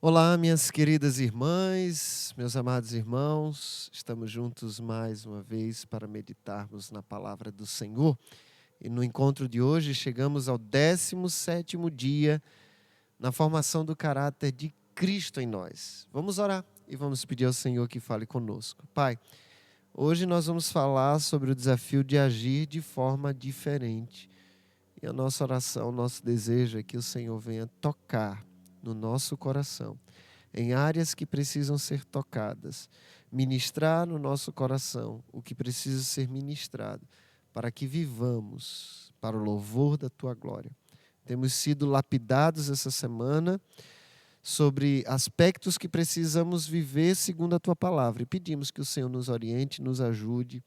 Olá, minhas queridas irmãs, meus amados irmãos, estamos juntos mais uma vez para meditarmos na palavra do Senhor. E no encontro de hoje chegamos ao 17º dia na formação do caráter de Cristo em nós. Vamos orar e vamos pedir ao Senhor que fale conosco. Pai, hoje nós vamos falar sobre o desafio de agir de forma diferente. E a nossa oração, o nosso desejo é que o Senhor venha tocar no nosso coração, em áreas que precisam ser tocadas, ministrar no nosso coração o que precisa ser ministrado, para que vivamos para o louvor da Tua glória. Temos sido lapidados essa semana sobre aspectos que precisamos viver segundo a Tua palavra, e pedimos que o Senhor nos oriente, nos ajude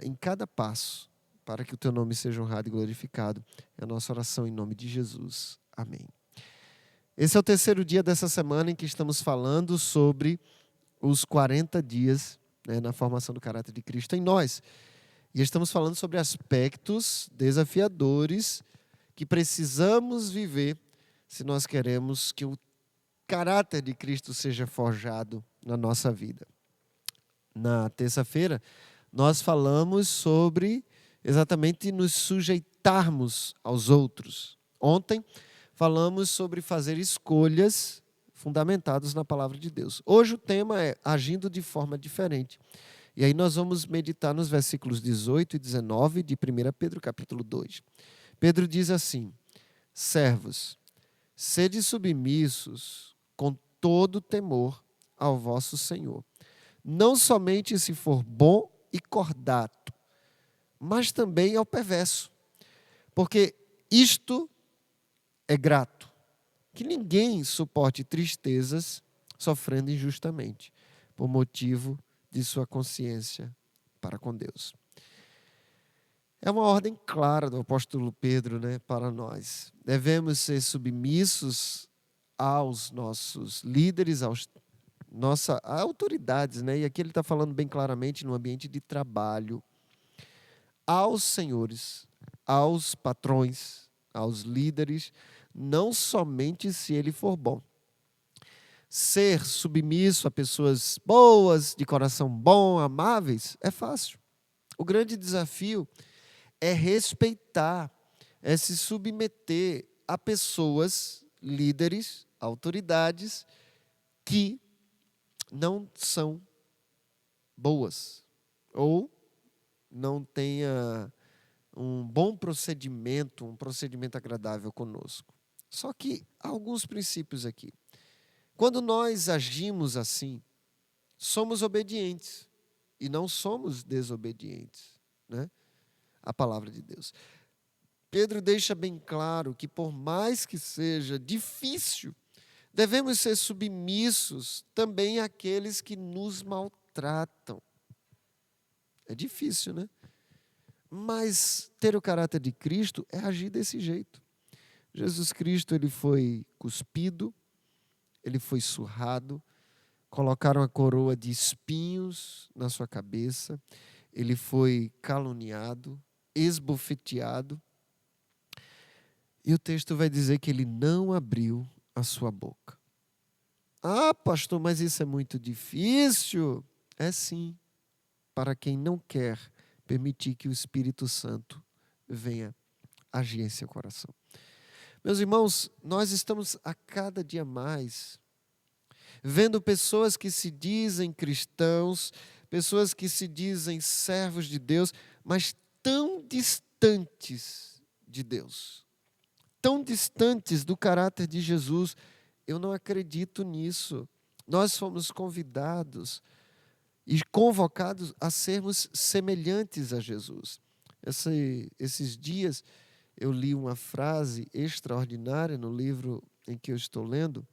em cada passo, para que o Teu nome seja honrado e glorificado. É a nossa oração em nome de Jesus. Amém. Esse é o terceiro dia dessa semana em que estamos falando sobre os 40 dias, na formação do caráter de Cristo em nós. E estamos falando sobre aspectos desafiadores que precisamos viver se nós queremos que o caráter de Cristo seja forjado na nossa vida. Na terça-feira, nós falamos sobre exatamente nos sujeitarmos aos outros. Ontem, falamos sobre fazer escolhas fundamentadas na palavra de Deus. Hoje o tema é agindo de forma diferente. E aí nós vamos meditar nos versículos 18 e 19 de 1 Pedro capítulo 2. Pedro diz assim: servos, sede submissos com todo temor ao vosso Senhor, não somente se for bom e cordato, mas também ao perverso, porque isto é grato, que ninguém suporte tristezas sofrendo injustamente, por motivo de sua consciência para com Deus. É uma ordem clara do apóstolo Pedro, para nós. Devemos ser submissos aos nossos líderes, às autoridades, e aqui ele está falando bem claramente no ambiente de trabalho, aos senhores, aos patrões, aos líderes, não somente se ele for bom. Ser submisso a pessoas boas, de coração bom, amáveis, é fácil. O grande desafio é respeitar, é se submeter a pessoas, líderes, autoridades, que não são boas ou não tenha um bom procedimento, um procedimento agradável conosco. Só que há alguns princípios aqui. Quando nós agimos assim, somos obedientes e não somos desobedientes, à palavra de Deus. Pedro deixa bem claro que, por mais que seja difícil, devemos ser submissos também àqueles que nos maltratam. É difícil, Mas ter o caráter de Cristo é agir desse jeito. Jesus Cristo, ele foi cuspido, ele foi surrado, colocaram a coroa de espinhos na sua cabeça, ele foi caluniado, esbofeteado, e o texto vai dizer que ele não abriu a sua boca. Ah, pastor, mas isso é muito difícil. É sim, para quem não quer permitir que o Espírito Santo venha agir em seu coração. Meus irmãos, nós estamos a cada dia mais vendo pessoas que se dizem cristãos, pessoas que se dizem servos de Deus, mas tão distantes de Deus, tão distantes do caráter de Jesus. Eu não acredito nisso. Nós fomos convidados e convocados a sermos semelhantes a Jesus. Esses dias eu li uma frase extraordinária no livro em que eu estou lendo,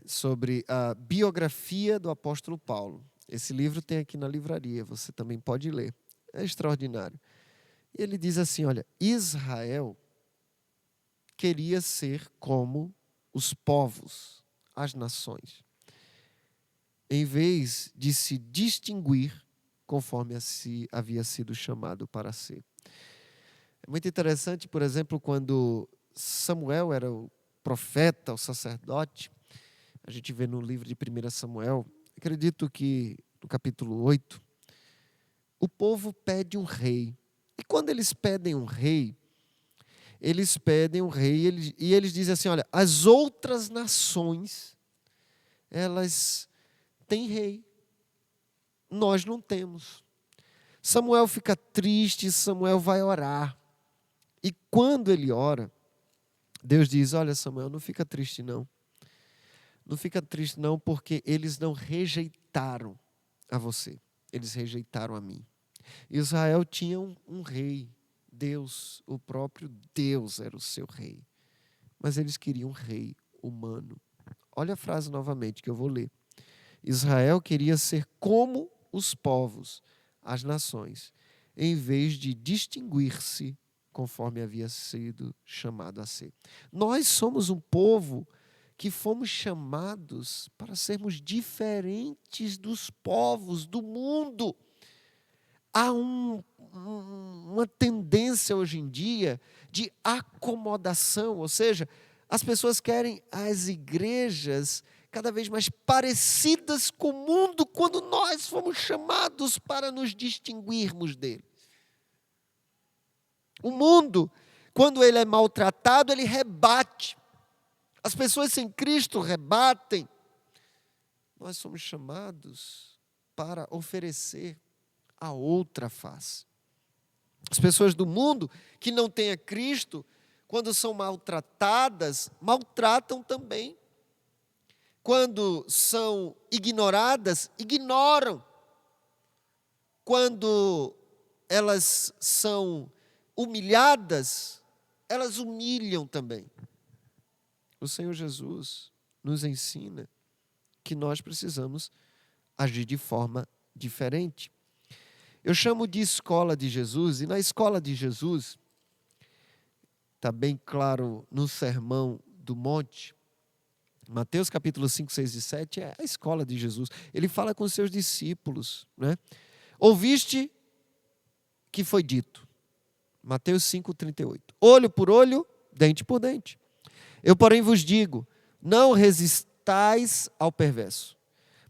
sobre a biografia do apóstolo Paulo. Esse livro tem aqui na livraria, você também pode ler. É extraordinário. E ele diz assim, olha, Israel queria ser como os povos, as nações. em vez de se distinguir conforme havia sido chamado para ser. É muito interessante, por exemplo, quando Samuel era o profeta, o sacerdote, a gente vê no livro de 1 Samuel, acredito que no capítulo 8, o povo pede um rei. E quando eles pedem um rei e eles dizem assim, olha, as outras nações, elas têm rei, nós não temos. Samuel fica triste, Samuel vai orar. E quando ele ora, Deus diz, olha Samuel, não fica triste não. Não fica triste não, porque eles não rejeitaram a você, eles rejeitaram a mim. Israel tinha um rei, Deus, o próprio Deus era o seu rei. Mas eles queriam um rei humano. Olha a frase novamente que eu vou ler. Israel queria ser como os povos, as nações, em vez de distinguir-se conforme havia sido chamado a ser. Nós somos um povo que fomos chamados para sermos diferentes dos povos do mundo. Há uma tendência hoje em dia de acomodação, ou seja, as pessoas querem as igrejas cada vez mais parecidas com o mundo, quando nós fomos chamados para nos distinguirmos dele. O mundo, quando ele é maltratado, ele rebate. As pessoas sem Cristo rebatem. Nós somos chamados para oferecer a outra face. As pessoas do mundo que não têm a Cristo, quando são maltratadas, maltratam também. Quando são ignoradas, ignoram. Quando elas são humilhadas, elas humilham também. O Senhor Jesus nos ensina que nós precisamos agir de forma diferente. Eu chamo de escola de Jesus, e na escola de Jesus, está bem claro no Sermão do Monte, Mateus capítulo 5, 6 e 7, é a escola de Jesus. Ele fala com os seus discípulos, né? Ouviste que foi dito, Mateus 5, 38, olho por olho, dente por dente. Eu, porém, vos digo, não resistais ao perverso,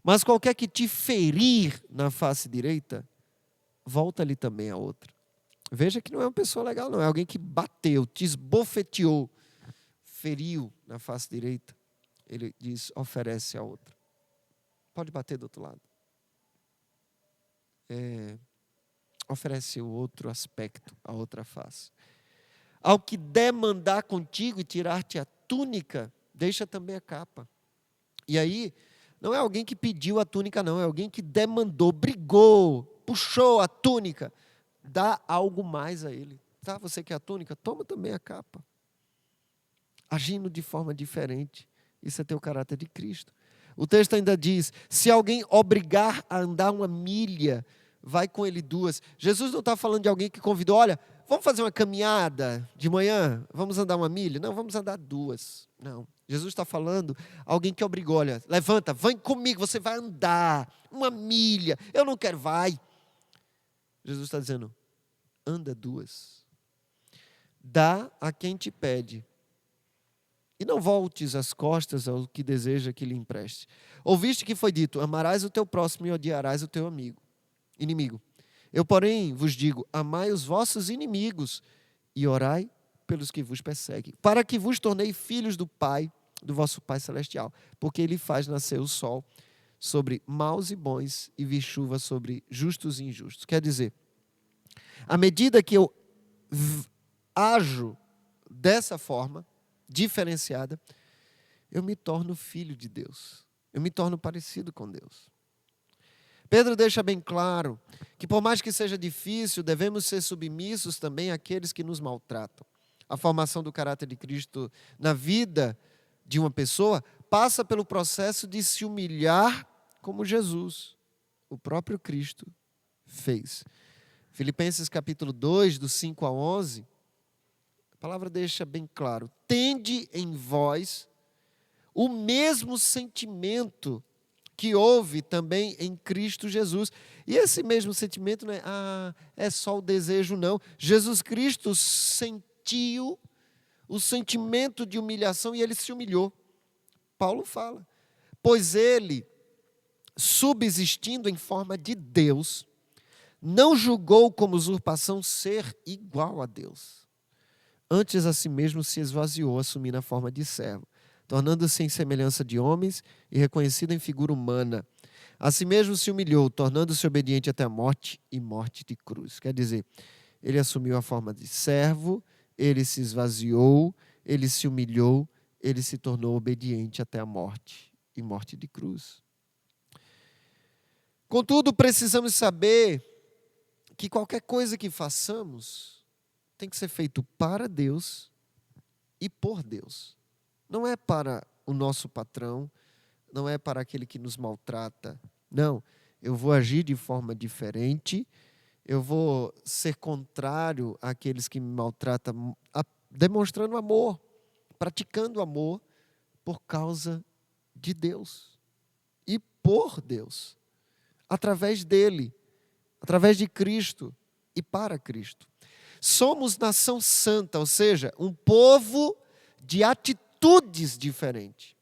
mas qualquer que te ferir na face direita, volta-lhe também a outra. Veja que não é uma pessoa legal, não. É alguém que bateu, te esbofeteou, feriu na face direita. Ele diz, oferece a outra. Pode bater do outro lado. Oferece o outro aspecto, a outra face. Ao que demandar contigo e tirar-te a túnica, deixa também a capa. E aí, não é alguém que pediu a túnica, não. É alguém que demandou, brigou, puxou a túnica. Dá algo mais a ele. Tá, você quer a túnica? Toma também a capa. Agindo de forma diferente. Isso é ter o caráter de Cristo. O texto ainda diz, se alguém obrigar a andar 1 milha, vai com ele 2. Jesus não está falando de alguém que convidou, olha, vamos fazer uma caminhada de manhã? Vamos andar 1 milha? Não, vamos andar 2. Não. Jesus está falando alguém que obrigou, olha, levanta, vem comigo, você vai andar 1 milha. Eu não quero, vai. Jesus está dizendo, anda 2. Dá a quem te pede. E não voltes as costas ao que deseja que lhe empreste. Ouviste que foi dito, amarás o teu próximo e odiarás o teu inimigo. Eu, porém, vos digo, amai os vossos inimigos e orai pelos que vos perseguem, para que vos tornei filhos do Pai, do vosso Pai Celestial, porque Ele faz nascer o sol sobre maus e bons e vir chuva sobre justos e injustos. Quer dizer, à medida que eu ajo dessa forma, diferenciada, eu me torno filho de Deus. Eu me torno parecido com Deus. Pedro deixa bem claro que por mais que seja difícil, devemos ser submissos também àqueles que nos maltratam. A formação do caráter de Cristo na vida de uma pessoa passa pelo processo de se humilhar como Jesus, o próprio Cristo, fez. Filipenses capítulo 2, do 5 a 11, a palavra deixa bem claro, tende em vós o mesmo sentimento que houve também em Cristo Jesus. E esse mesmo sentimento não é, é só o desejo, não. Jesus Cristo sentiu o sentimento de humilhação e ele se humilhou. Paulo fala, pois ele, subsistindo em forma de Deus, não julgou como usurpação ser igual a Deus. Antes a si mesmo se esvaziou, assumindo a forma de servo, tornando-se em semelhança de homens e reconhecido em figura humana. A si mesmo se humilhou, tornando-se obediente até a morte e morte de cruz. Quer dizer, ele assumiu a forma de servo, ele se esvaziou, ele se humilhou, ele se tornou obediente até a morte e morte de cruz. Contudo, precisamos saber que qualquer coisa que façamos tem que ser feito para Deus e por Deus. Não é para o nosso patrão, não é para aquele que nos maltrata. Não, eu vou agir de forma diferente, eu vou ser contrário àqueles que me maltratam, demonstrando amor, praticando amor por causa de Deus e por Deus, através dele, através de Cristo e para Cristo. Somos nação santa, ou seja, um povo de atitudes diferentes.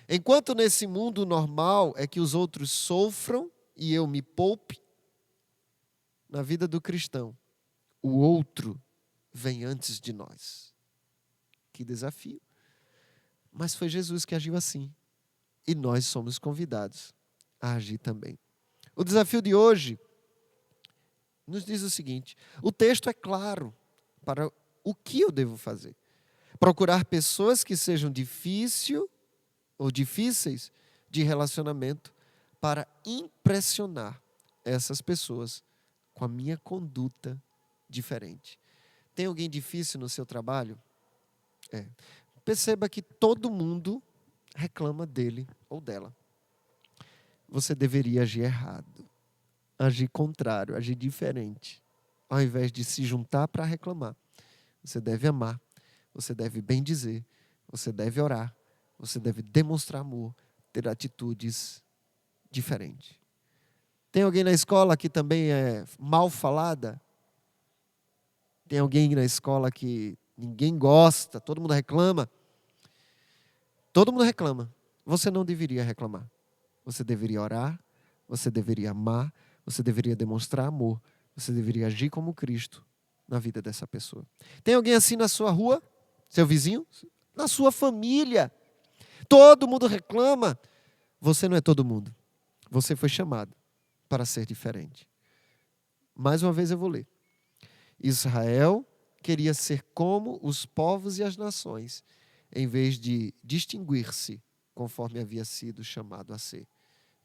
Enquanto nesse mundo normal é que os outros sofram e eu me poupe, na vida do cristão, o outro vem antes de nós. Que desafio. Mas foi Jesus que agiu assim. E nós somos convidados a agir também. O desafio de hoje nos diz o seguinte: o texto é claro para o que eu devo fazer. Procurar pessoas que sejam difíceis de relacionamento para impressionar essas pessoas com a minha conduta diferente. Tem alguém difícil no seu trabalho? Perceba que todo mundo reclama dele ou dela. Você deveria agir errado, agir contrário, agir diferente. Ao invés de se juntar para reclamar, você deve amar, você deve bendizer, você deve orar, você deve demonstrar amor, ter atitudes diferentes. Tem alguém na escola que também é mal falada? Tem alguém na escola que ninguém gosta, todo mundo reclama? Todo mundo reclama. Você não deveria reclamar. Você deveria orar, você deveria amar, você deveria demonstrar amor, você deveria agir como Cristo na vida dessa pessoa. Tem alguém assim na sua rua? Seu vizinho? Na sua família? Todo mundo reclama. Você não é todo mundo. Você foi chamado para ser diferente. Mais uma vez eu vou ler. Israel queria ser como os povos e as nações, em vez de distinguir-se conforme havia sido chamado a ser.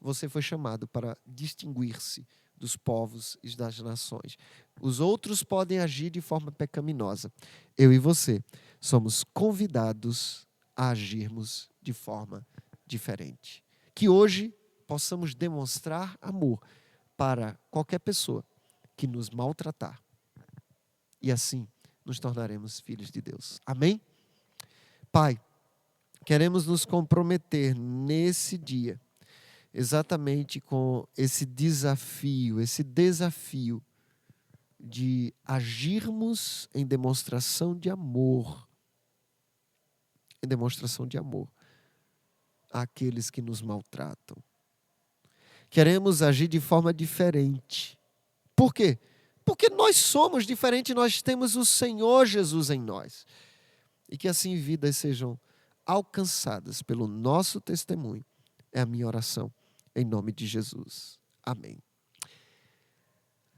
Você foi chamado para distinguir-se dos povos e das nações. Os outros podem agir de forma pecaminosa. Eu e você somos convidados a agirmos de forma diferente. Que hoje possamos demonstrar amor para qualquer pessoa que nos maltratar. E assim nos tornaremos filhos de Deus. Amém? Pai, queremos nos comprometer nesse dia exatamente com esse desafio de agirmos em demonstração de amor, àqueles que nos maltratam. Queremos agir de forma diferente. Por quê? Porque nós somos diferentes, nós temos o Senhor Jesus em nós. E que assim vidas sejam alcançadas pelo nosso testemunho. É a minha oração, em nome de Jesus. Amém.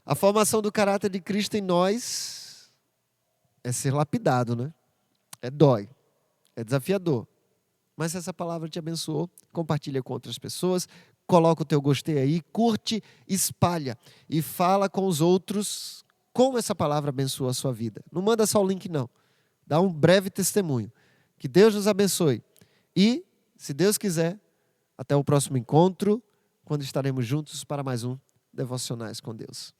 A formação do caráter de Cristo em nós é ser lapidado, né? Dói, é desafiador. Mas se essa palavra te abençoou, compartilha com outras pessoas, coloca o teu gostei aí, curte, espalha e fala com os outros como essa palavra abençoa a sua vida. Não manda só o link, não. Dá um breve testemunho. Que Deus nos abençoe. E, se Deus quiser, até o próximo encontro, quando estaremos juntos para mais um Devocionais com Deus.